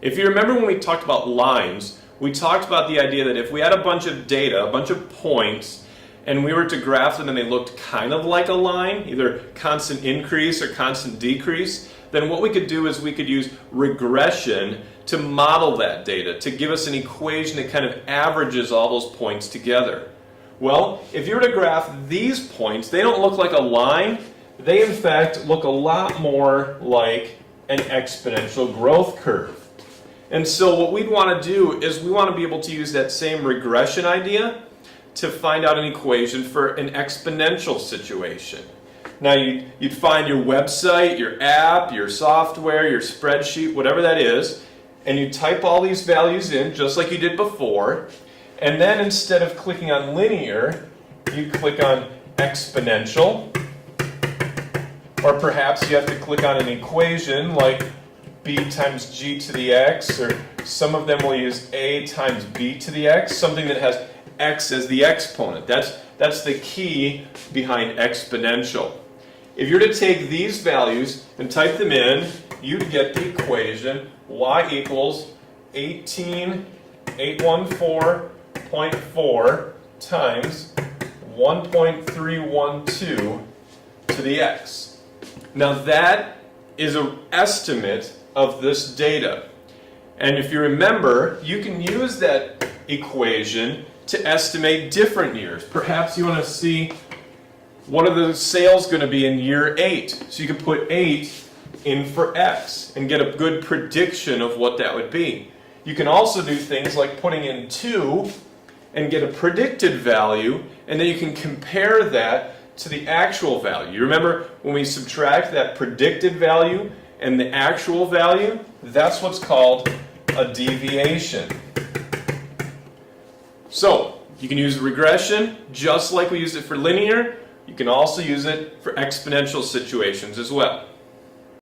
If you remember when we talked about lines, we talked about the idea that if we had a bunch of data, a bunch of points, and we were to graph them and they looked kind of like a line, either constant increase or constant decrease, then what we could do is we could use regression to model that data, to give us an equation that kind of averages all those points together. Well, if you were to graph these points, they don't look like a line. They in fact look a lot more like an exponential growth curve. And so what we'd want to do is we want to be able to use that same regression idea to find out an equation for an exponential situation. Now you'd find your website, your app, your software, your spreadsheet, whatever that is, and you type all these values in just like you did before, and then instead of clicking on linear, you click on exponential, or perhaps you have to click on an equation like b times g to the x, or some of them will use a times b to the x, something that has x as the exponent. That's the key behind exponential. If you're to take these values and type them in, you'd get the equation y equals 18,814.4 times 1.312 to the x. Now that is an estimate of this data. And if you remember, you can use that equation to estimate different years. Perhaps you want to see what are the sales going to be in year 8. So you can put 8 in for x and get a good prediction of what that would be. You can also do things like putting in 2 and get a predicted value, and then you can compare that to the actual value. You remember when we subtract that predicted value and the actual value? That's what's called a deviation. So you can use regression just like we used it for linear. You can also use it for exponential situations as well.